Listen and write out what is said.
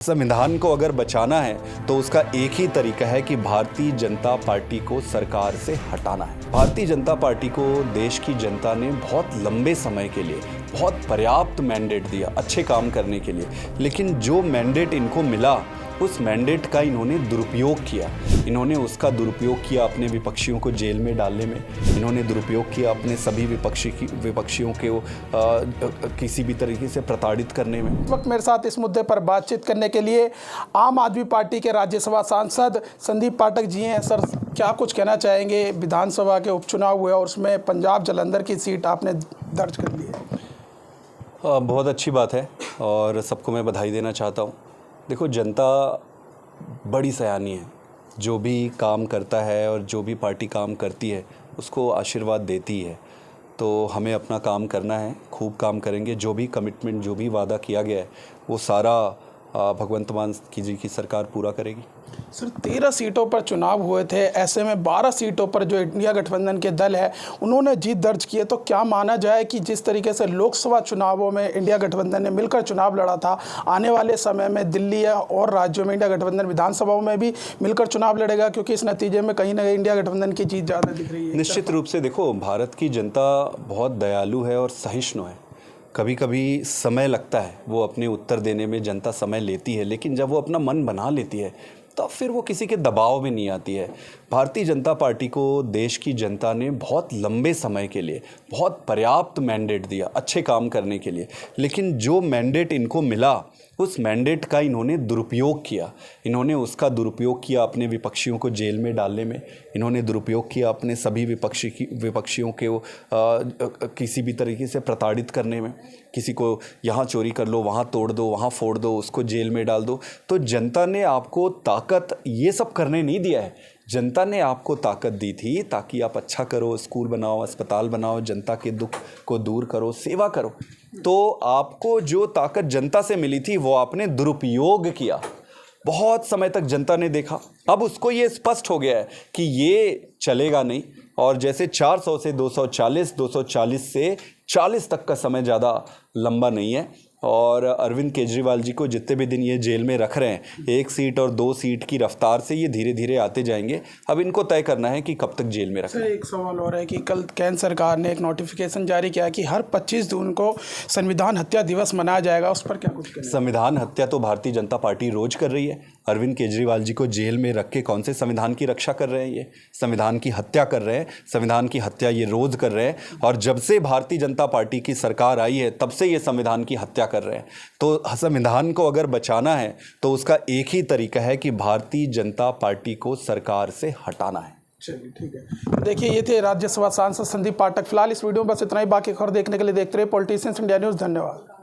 संविधान को अगर बचाना है तो उसका एक ही तरीका है कि भारतीय जनता पार्टी को सरकार से हटाना है। भारतीय जनता पार्टी को देश की जनता ने बहुत लंबे समय के लिए बहुत पर्याप्त मैंडेट दिया अच्छे काम करने के लिए, लेकिन जो मैंडेट इनको मिला उस मैंडेट का इन्होंने दुरुपयोग किया। इन्होंने उसका दुरुपयोग किया अपने विपक्षियों को जेल में डालने में, इन्होंने दुरुपयोग किया अपने सभी विपक्षियों को किसी भी तरीके से प्रताड़ित करने में। इस वक्त मेरे साथ इस मुद्दे पर बातचीत करने के लिए आम आदमी पार्टी के राज्यसभा सांसद संदीप पाठक जी हैं। सर, क्या कुछ कहना चाहेंगे? विधानसभा के उपचुनाव हुए और उसमें पंजाब जालंधर की सीट आपने दर्ज कर ली है। बहुत अच्छी बात है और सबको मैं बधाई देना चाहता हूँ। देखो, जनता बड़ी सयानी है, जो भी काम करता है और जो भी पार्टी काम करती है उसको आशीर्वाद देती है। तो हमें अपना काम करना है, खूब काम करेंगे। जो भी कमिटमेंट, जो भी वादा किया गया है वो सारा भगवंत मान जी की सरकार पूरा करेगी। सर, 13 सीटों पर चुनाव हुए थे, ऐसे में 12 सीटों पर जो इंडिया गठबंधन के दल है उन्होंने जीत दर्ज की है। तो क्या माना जाए कि जिस तरीके से लोकसभा चुनावों में इंडिया गठबंधन ने मिलकर चुनाव लड़ा था, आने वाले समय में दिल्ली और राज्यों में इंडिया गठबंधन विधानसभाओं में भी मिलकर चुनाव लड़ेगा? क्योंकि इस नतीजे में कहीं ना कहीं इंडिया गठबंधन की जीत ज़्यादा दिख रही है। निश्चित रूप से देखो, भारत की जनता बहुत दयालु है और सहिष्णु है। कभी कभी समय लगता है, वो अपने उत्तर देने में जनता समय लेती है, लेकिन जब वो अपना मन बना लेती है तो फिर वो किसी के दबाव में नहीं आती है। भारतीय जनता पार्टी को देश की जनता ने बहुत लंबे समय के लिए बहुत पर्याप्त मैंडेट दिया अच्छे काम करने के लिए, लेकिन जो मैंडेट इनको मिला उस मैंडेट का इन्होंने दुरुपयोग किया। इन्होंने उसका दुरुपयोग किया अपने विपक्षियों को जेल में डालने में, इन्होंने दुरुपयोग किया अपने सभी विपक्षियों को किसी भी तरीके से प्रताड़ित करने में। किसी को यहाँ चोरी कर लो, वहाँ तोड़ दो, वहाँ फोड़ दो, उसको जेल में डाल दो। तो जनता ने आपको ताकत ये सब करने नहीं दिया है। जनता ने आपको ताकत दी थी ताकि आप अच्छा करो, स्कूल बनाओ, अस्पताल बनाओ, जनता के दुख को दूर करो, सेवा करो। तो आपको जो ताकत जनता से मिली थी वो आपने दुरुपयोग किया। बहुत समय तक जनता ने देखा, अब उसको ये स्पष्ट हो गया है कि ये चलेगा नहीं। और जैसे 400 से 240, 240 से 40 तक का समय ज़्यादा लंबा नहीं है। और अरविंद केजरीवाल जी को जितने भी दिन ये जेल में रख रहे हैं, 1 सीट और 2 सीट की रफ्तार से ये धीरे धीरे आते जाएंगे। अब इनको तय करना है कि कब तक जेल में रखें। एक सवाल और है कि कल केंद्र सरकार ने एक नोटिफिकेशन जारी किया कि हर 25 जून को संविधान हत्या दिवस मनाया जाएगा, उस पर क्या कुछ कहना है? संविधान हत्या तो भारतीय जनता पार्टी रोज कर रही है। अरविंद केजरीवाल जी को जेल में रख के कौन से संविधान की रक्षा कर रहे हैं? ये संविधान की हत्या कर रहे हैं। संविधान की हत्या ये रोज कर रहे हैं और जब से भारतीय जनता पार्टी की सरकार आई है तब से ये संविधान की हत्या कर रहे हैं। तो संविधान को अगर बचाना है तो उसका एक ही तरीका है कि भारतीय जनता पार्टी को सरकार से हटाना है। चलिए, ठीक है। देखिए, ये थे राज्यसभा सांसद संदीप पाठक। फिलहाल इस वीडियो में बस इतना ही। बाकी खबर देखने के लिए देखते रहिए पॉलिटिशियंस इंडिया न्यूज़। धन्यवाद।